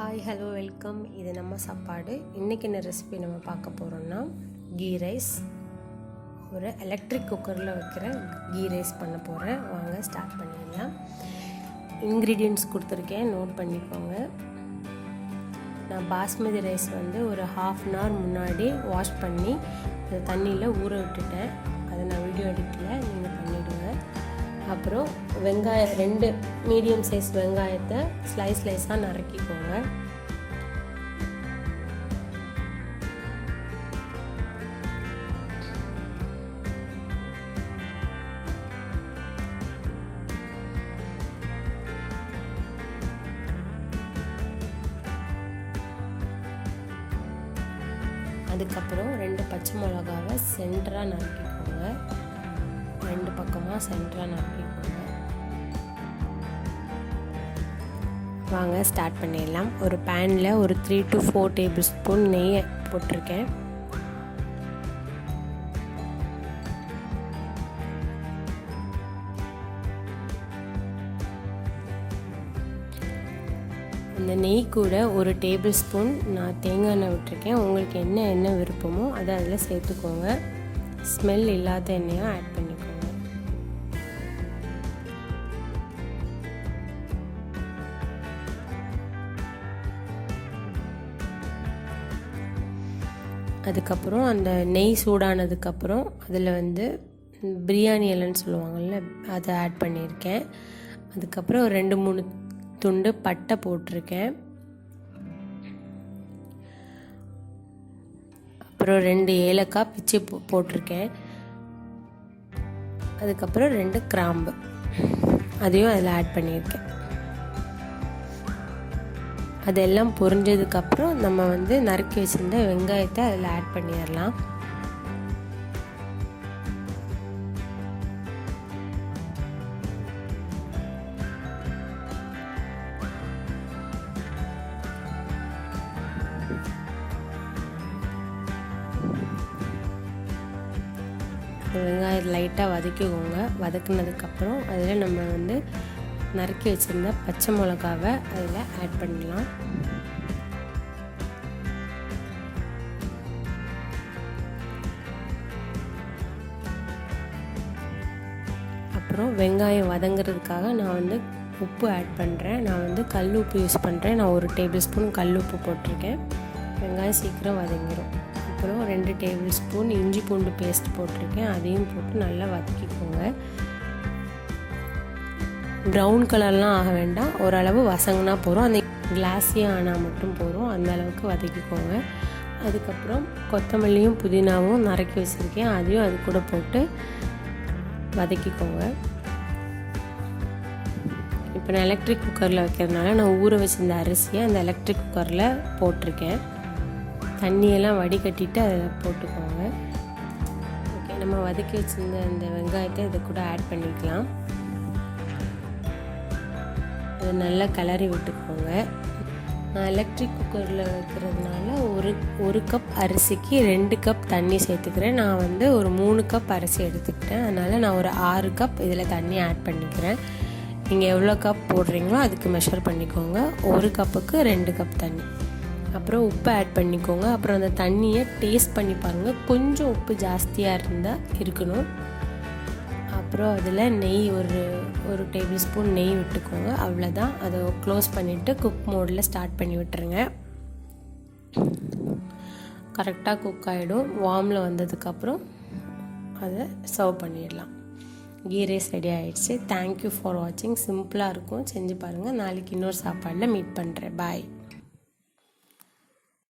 Hi hello welcome. இது நம்ம சாப்பாடு. இன்றைக்கி என்ன ரெசிபி நம்ம பார்க்க போகிறோம்னா கீ ரைஸ். ஒரு எலக்ட்ரிக் குக்கரில் வைக்கிற கீ ரைஸ் பண்ண போகிறேன். வாங்க ஸ்டார்ட் பண்ணிடலாம். இன்க்ரீடியன்ட்ஸ் கொடுத்துருக்கேன், நோட் பண்ணிக்கோங்க. நான் பாஸ்மதி ரைஸ் ஒரு 1/2 அன் ஹவர் முன்னாடி வாஷ் பண்ணி அந்த தண்ணியில் ஊற விட்டுட்டேன். அதை நான் வீடியோ எடுக்கல, நீங்கள் பண்ணிவிடுங்க. அப்புறம் வெங்காயம் 2 மீடியம் சைஸ் வெங்காயத்தை ஸ்லைஸாக நறுக்கிக்கோங்க. அதுக்கப்புறம் 2 பச்சை மிளகாவை சென்டராக நறுக்கிக்கோங்க. 2 பக்கமாக சென்டராக நறுக்கிக்கோங்க. வாங்க ஸ்டார்ட் பண்ணிடலாம். ஒரு பேனில் ஒரு 3 to 4 டேபிள் ஸ்பூன் நெய் போட்டிருக்கேன். அந்த நெய் கூட ஒரு டேபிள் ஸ்பூன் நான் தேங்காய் எண்ணெய் விட்டுருக்கேன். உங்களுக்கு என்ன எண்ணெய் விருப்பமோ அதை அதில் சேர்த்துக்கோங்க. ஸ்மெல் இல்லாத எண்ணெயாக ஆட் பண்ணிக்கோங்க. அதுக்கப்புறம் அந்த நெய் சூடானதுக்கப்புறம் அதில் பிரியாணி இலைன்னு சொல்லுவாங்கள்ல, அதை ஆட் பண்ணியிருக்கேன். அதுக்கப்புறம் 2-3 துண்டு பட்டை போட்டிருக்கேன். அப்புறம் 2 ஏலக்காய் பிச்சு போட்டிருக்கேன். அதுக்கப்புறம் 2 கிராம்பு, அதையும் அதில் ஆட் பண்ணியிருக்கேன். அதெல்லாம் பொரிஞ்சதுக்கப்புறம் நம்ம நறுக்கி வச்சுருந்த வெங்காயத்தை அதில் ஆட் பண்ணிடலாம். வெங்காயம் லைட்டாக வதக்கிக்கோங்க. வதக்குனதுக்கப்புறம் அதில் நம்ம நறுக்கி வச்சுருந்த பச்சை மிளகாவை அதில் ஆட் பண்ணலாம். அப்புறம் வெங்காயம் வதங்கிறதுக்காக நான் உப்பு ஆட் பண்ணுறேன். நான் கல் உப்பு யூஸ் பண்ணுறேன். நான் 1 டேபிள் ஸ்பூன் கல் உப்பு போட்டிருக்கேன். வெங்காயம் சீக்கிரம் வதங்கிடும். அப்புறம் 2 டேபிள் ஸ்பூன் இஞ்சி பூண்டு பேஸ்ட் போட்டிருக்கேன். அதையும் போட்டு நல்லா வதக்கிக்கோங்க. ப்ரௌன் கலர்லாம் ஆக வேண்டாம், ஓரளவு வசங்கினா போகிறோம். அந்த கிளாஸியாக ஆனால் மட்டும் போகிறோம், அந்த அளவுக்கு வதக்கிக்கோங்க. அதுக்கப்புறம் கொத்தமல்லியும் புதினாவும் நறுக்கி வச்சுருக்கேன், அதையும் அது கூட போட்டு வதக்கிக்கோங்க. இப்போ நான் எலக்ட்ரிக் குக்கரில் வைக்கிறதுனால நான் ஊற வச்சுருந்த அரிசியை அந்த எலக்ட்ரிக் குக்கரில் போட்டிருக்கேன். தண்ணியெல்லாம் வடிகட்டிட்டு அதில் போட்டுக்கோங்க. ஓகே, நம்ம வதக்கி வச்சுருந்த அந்த வெங்காயத்தை இதை கூட ஆட் பண்ணிக்கலாம். அதை நல்லா கிளறி விட்டுக்கோங்க. நான் எலக்ட்ரிக் குக்கரில் வைக்கிறதுனால ஒரு கப் அரிசிக்கு 2 கப் தண்ணி சேர்த்துக்கிறேன். நான் ஒரு 3 கப் அரிசி எடுத்துக்கிட்டேன், அதனால் நான் ஒரு 6 கப் இதில் தண்ணி ஆட் பண்ணிக்கிறேன். நீங்கள் எவ்வளோ கப் போடுறீங்களோ அதுக்கு மெஷர் பண்ணிக்கோங்க. 1 கப்புக்கு 2 கப் தண்ணி. அப்புறம் உப்பு ஆட் பண்ணிக்கோங்க. அப்புறம் அந்த தண்ணியை டேஸ்ட் பண்ணி பாருங்கள். கொஞ்சம் உப்பு ஜாஸ்தியாக இருந்தால் இருக்கணும். அப்புறம் அதில் நெய் ஒரு டேபிள் ஸ்பூன் நெய் விட்டுக்கோங்க. அவ்வளோதான். அதை க்ளோஸ் பண்ணிவிட்டு குக் மோடில் ஸ்டார்ட் பண்ணி விட்டுருங்க. கரெக்டாக குக் ஆகிடும். வார்மில் வந்ததுக்கப்புறம் அதை சர்வ் பண்ணிடலாம். கீ ரைஸ் ரெடி ஆகிடுச்சு. தேங்க்யூ ஃபார் வாட்சிங். சிம்பிளாக இருக்கும், செஞ்சு பாருங்கள். நாளைக்கு இன்னொரு சாப்பாடில் மீட் பண்ணுறேன். பாய்.